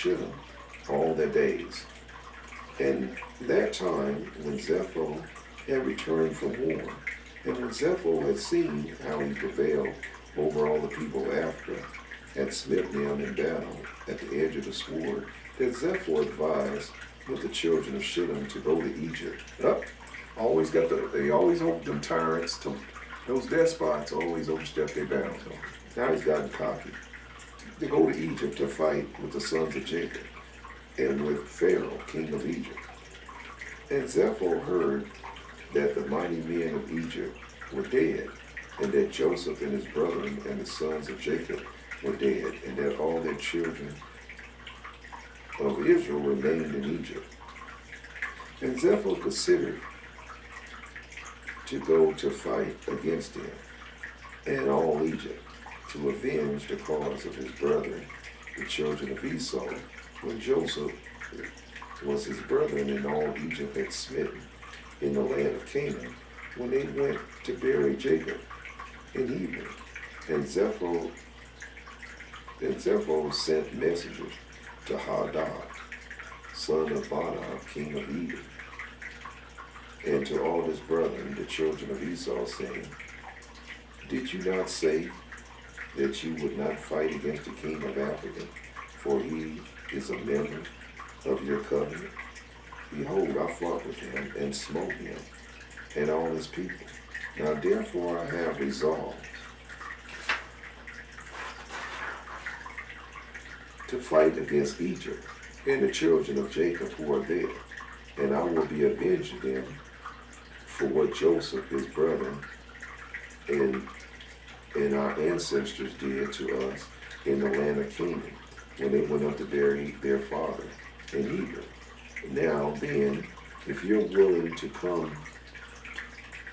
Shittim all their days. And that time when Zepho had returned from war, and when Zepho had seen how he prevailed over all the people after, had smitten them in battle at the edge of the sword, that Zepho advised with the children of Shittim to go to Egypt. Up, they always hope them tyrants, those despots always overstep their bounds. Now he's gotten cocky. They go to Egypt to fight with the sons of Jacob and with Pharaoh, king of Egypt. And Zepho heard that the mighty men of Egypt were dead, and that Joseph and his brethren and the sons of Jacob were dead, and that all their children of Israel remained in Egypt. And Zepho considered to go to fight against them and all Egypt, to avenge the cause of his brethren, the children of Esau, when Joseph was his brethren and all Egypt had smitten in the land of Canaan, when they went to bury Jacob in Hebron. And Zepho sent messengers to Hadad, son of Badad, king of Edom, and to all his brethren, the children of Esau, saying, Did you not say that you would not fight against the king of Africa, for he is a member of your covenant? Behold, I fought with him and smote him and all his people. Now therefore I have resolved to fight against Egypt and the children of Jacob who are there, and I will be avenged them for what Joseph, his brethren, and our ancestors did to us in the land of Canaan, when they went up to bury their father in Hebron. Now then, if you're willing to come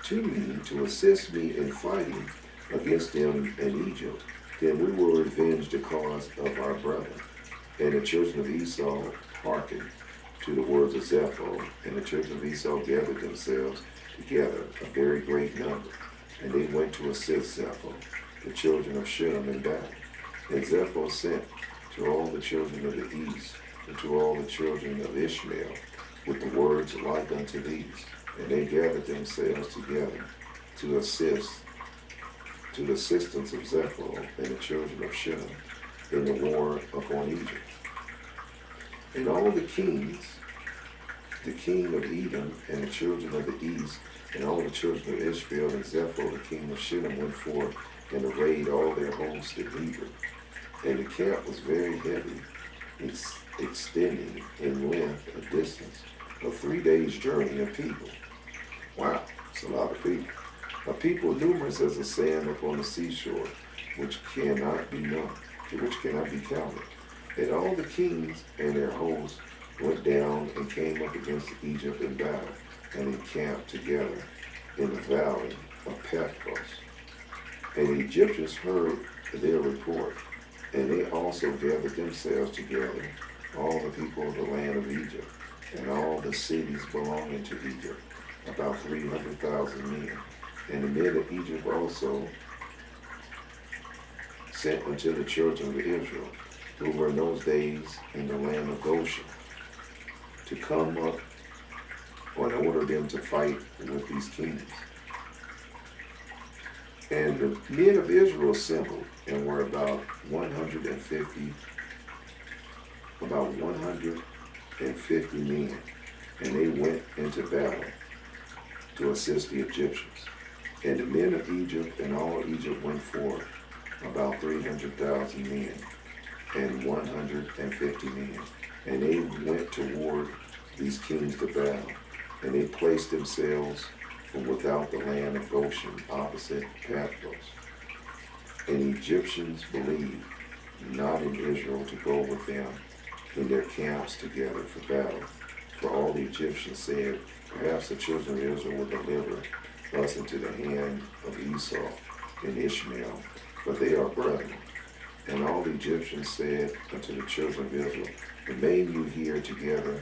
to me to assist me in fighting against them in Egypt, then we will revenge the cause of our brethren. And the children of Esau hearkened to the words of Zepho, and the children of Esau gathered themselves together, a very great number, and they went to assist Zepho, the children of Shittim, in battle. And Zepho sent to all the children of the east, and to all the children of Ishmael, with the words like unto these. And they gathered themselves together to the assistance of Zepho and the children of Shittim in the war upon Egypt. And all the kings, the king of Edom and the children of the east, and all the children of Ishmael and Zepho, the king of Shittim, went forth and arrayed all their hosts in Hebron. And the camp was very heavy, extending in length a distance of 3 days' journey of people. Wow, it's a lot of people. A people numerous as the sand upon the seashore, which cannot be counted. And all the kings and their hosts went down and came up against Egypt in battle, and encamped together in the valley of Pathros. And the Egyptians heard their report, and they also gathered themselves together, all the people of the land of Egypt, and all the cities belonging to Egypt, about 300,000 men. And the men of Egypt also sent unto the children of Israel, who were in those days in the land of Goshen, to come up and order them to fight with these kings. And the men of Israel assembled, and were about 150 men, and they went into battle to assist the Egyptians. And the men of Egypt and all Egypt went forth, about 300,000 men, and 150 men, and they went toward these kings to battle, and they placed themselves from without the land of Goshen, opposite Pathros. And the Egyptians believed not in Israel to go with them in their camps together for battle. For all the Egyptians said, perhaps the children of Israel will deliver us into the hand of Esau and Ishmael, for they are brethren. And all the Egyptians said unto the children of Israel, remain you here together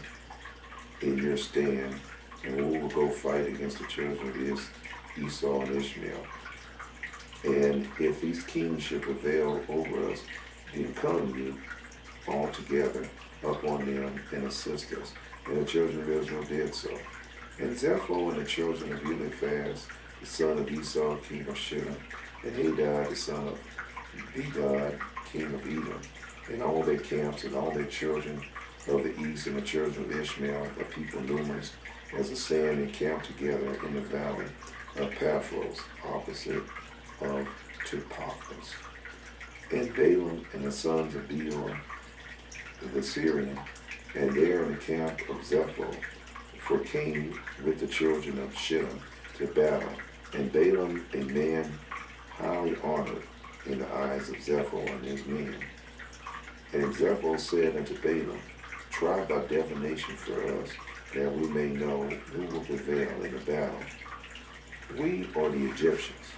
in your stand, and we will go fight against the children of Esau and Ishmael. And if these kings should prevail over us, then come you all together upon them and assist us. And the children of Israel did so. And Zepho and the children of Eliphaz, the son of Esau, king of Shittim, and Hadad, the son of Bedad, king of Edom, and all their camps and all their children of the east, and the children of Ishmael, a people numerous as the sand, encamped together in the valley of Pathros, opposite of Tupakos. And Balaam and the sons of Beor, the Syrian, and there in the camp of Zepho, for came with the children of Shittim to battle. And Balaam, a man highly honored in the eyes of Zepho and his men. And Zepho said unto Balaam, try by divination for us, that we may know who will prevail in the battle, we or the Egyptians.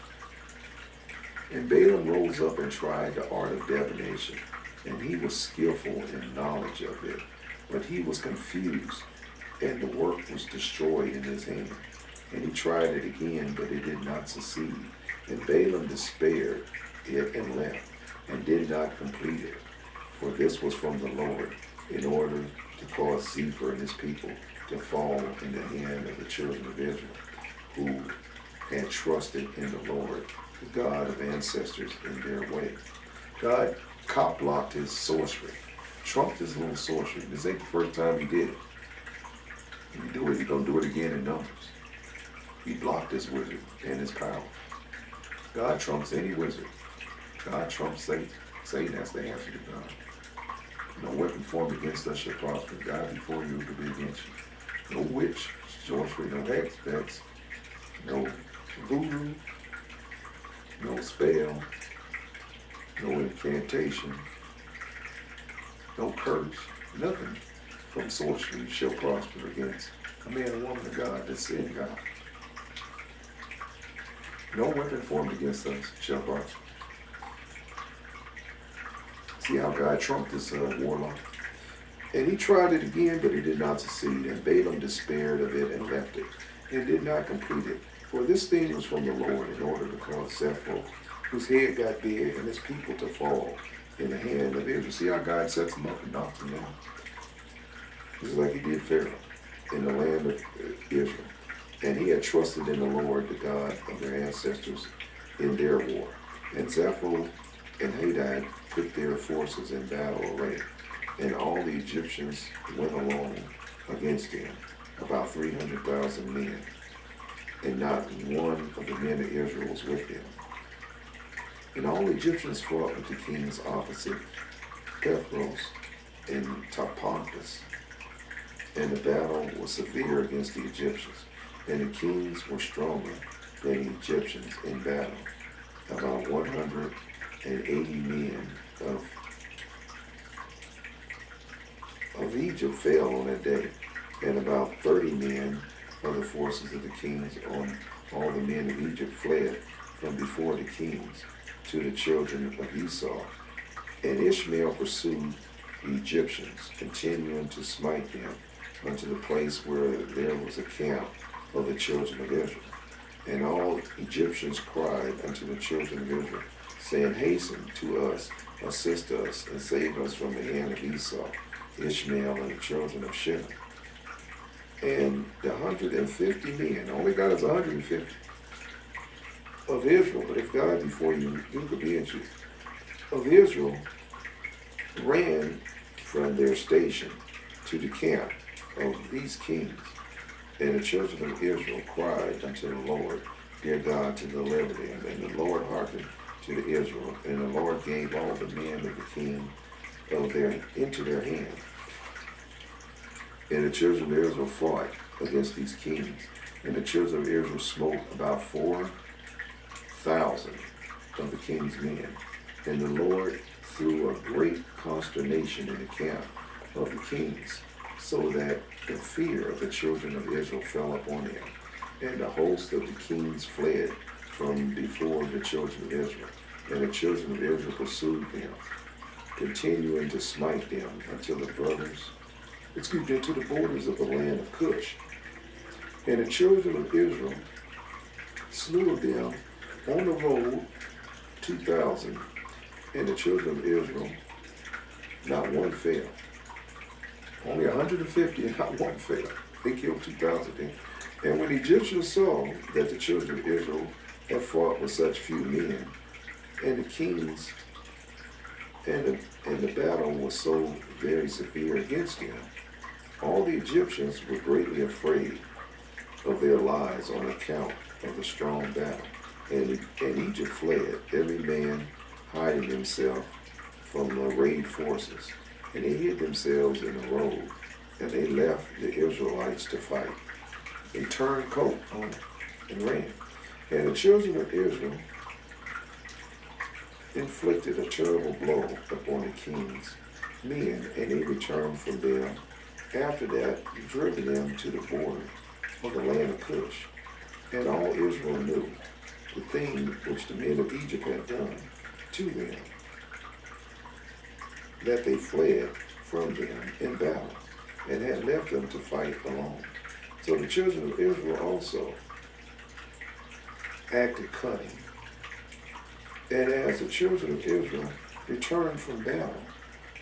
And Balaam rose up and tried the art of divination, and he was skillful in knowledge of it. But he was confused, and the work was destroyed in his hand. And he tried it again, but it did not succeed. And Balaam despaired it and left, and did not complete it. For this was from the Lord, in order to cause Zephyr and his people to fall in the hand of the children of Israel, who had trusted in the Lord, the God of ancestors, in their way. God cop-blocked his sorcery, trumped his little sorcery. This ain't the first time he did it. If you do it, he's going to do it again in Numbers. He blocked his wizard and his power. God trumps any wizard. God trumps Satan. Satan has the answer to God. No weapon formed against us shall prosper. God before you will be against you. No witch, sorcery, no hex, no voodoo, no spell, no incantation, no curse, nothing from sorcery shall prosper against a man or woman of God that's in God. No weapon formed against us shall prosper. See how God trumped this warlock? And he tried it again, but he did not succeed. And Balaam despaired of it and left it, and did not complete it. For this thing was from the Lord, in order to cause Zepho, whose head got big, and his people to fall in the hand of Israel. See how God sets them up and knocks them down? Just like he did Pharaoh in the land of Israel. And he had trusted in the Lord, the God of their ancestors, in their war. And Zepho and Hadad put their forces in battle array, and all the Egyptians went along against them, about 300,000 men, and not one of the men of Israel was with them. And all the Egyptians fought with the kings opposite Pathros and Tophanes, and the battle was severe against the Egyptians, and the kings were stronger than the Egyptians in battle. About 180 men of Egypt fell on that day, and about 30 men of the forces of the kings on all the men of Egypt fled from before the kings to the children of Esau. And Ishmael pursued the Egyptians, continuing to smite them unto the place where there was a camp of the children of Israel. And all Egyptians cried unto the children of Israel, saying, hasten to us, assist us, and save us from the hand of Esau, Ishmael, and the children of Shittim. And the 150 men, all they got is 150 of Israel, but if God before you, who could be against you? Of Israel ran from their station to the camp of these kings. And the children of Israel cried unto the Lord their God to deliver them. And the Lord hearkened to the Israel, and the Lord gave all the men of the king into their hand. And the children of Israel fought against these kings, and the children of Israel smote about 4,000 of the king's men. And the Lord threw a great consternation in the camp of the kings, so that the fear of the children of Israel fell upon them. And the host of the kings fled from before the children of Israel. And the children of Israel pursued them, continuing to smite them until the to the borders of the land of Cush. And the children of Israel slew of them on the road 2,000, and the children of Israel, not one fell. Only 150 and not one fell. They killed 2,000 then. And when the Egyptians saw that the children of Israel had fought with such few men, and the kings and the battle was so very severe against them, all the Egyptians were greatly afraid of their lives on account of the strong battle. And Egypt fled, every man hiding himself from the arrayed forces. And they hid themselves in the road, and they left the Israelites to fight. They turned coat on it and ran. And the children of Israel inflicted a terrible blow upon the king's men, and they returned from them. After that, driven them to the border of the land of Cush. And all Israel knew the thing which the men of Egypt had done to them, that they fled from them in battle, and had left them to fight alone. So the children of Israel also acted cunning. And as the children of Israel returned from battle,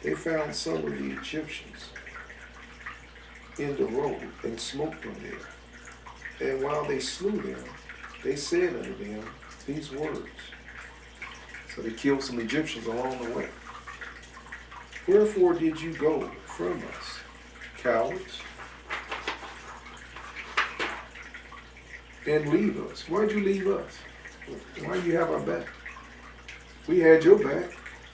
they found some of the Egyptians in the road and smote them there. And while they slew them, they said unto them these words. So they killed some Egyptians along the way. Wherefore did you go from us, cowards, and leave us? Why'd you leave us? Why do you have our back? We had your back,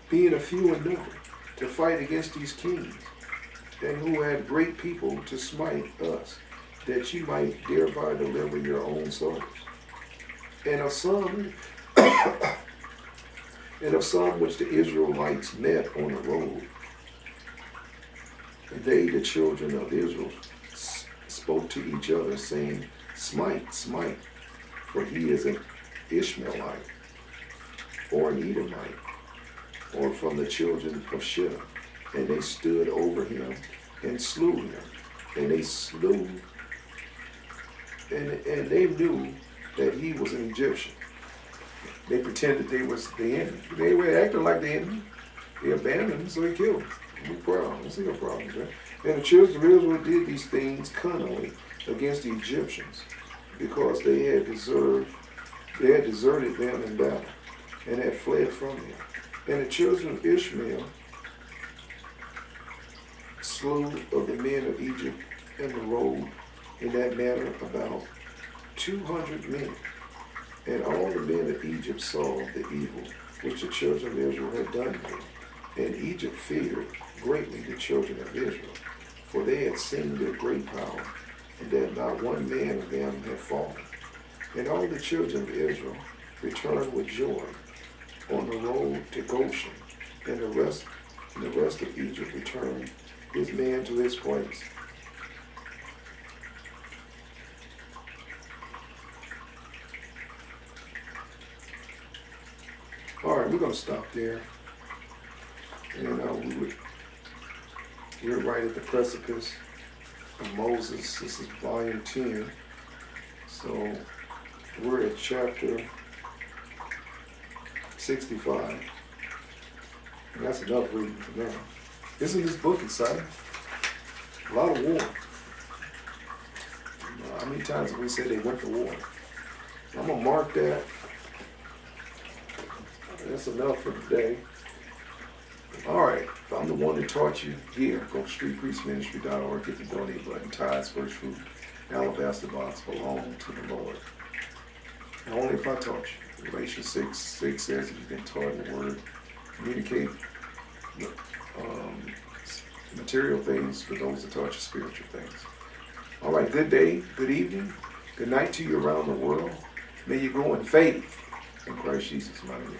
being a few in number, to fight against these kings, and who had great people to smite us, that you might thereby deliver your own souls. And of some, which the Israelites met on the road, they, the children of Israel, spoke to each other, saying, Smite, smite, for he is an Ishmaelite, or an Edomite, or from the children of Shittim. And they stood over him and slew him. And they slew, and they knew that he was an Egyptian. They pretended they was the enemy. They were acting like the enemy. They abandoned him, so they killed him. No problem. That's no problem, right? And the children of Israel did these things cunningly against the Egyptians, because they had deserted them in battle, and had fled from them. And the children of Ishmael slew of the men of Egypt in the road in that manner about 200 men. And all the men of Egypt saw the evil which the children of Israel had done to them. And Egypt feared greatly the children of Israel, for they had seen their great power, and that not one man of them had fallen. And all the children of Israel returned with joy on the road to Goshen, and the rest of Egypt returned his man to his place. All right, we're going to stop there. And we're right at the precipice of Moses. This is volume 10. So we're at chapter 65. And that's enough reading for now. Isn't this book exciting? A lot of war. How many times have we said they went to war? I'm going to mark that. That's enough for today. All right. If I'm the one that taught you here, go to streetpriestministry.org, hit the donate button. Tithes, first fruit, alabaster box belong to the Lord. And only if I taught you. Galatians 6:6 says if you've been taught in the word, communicate material things for those that taught you spiritual things. All right, good day, good evening, good night to you around the world. May you go in faith in Christ Jesus' mighty name.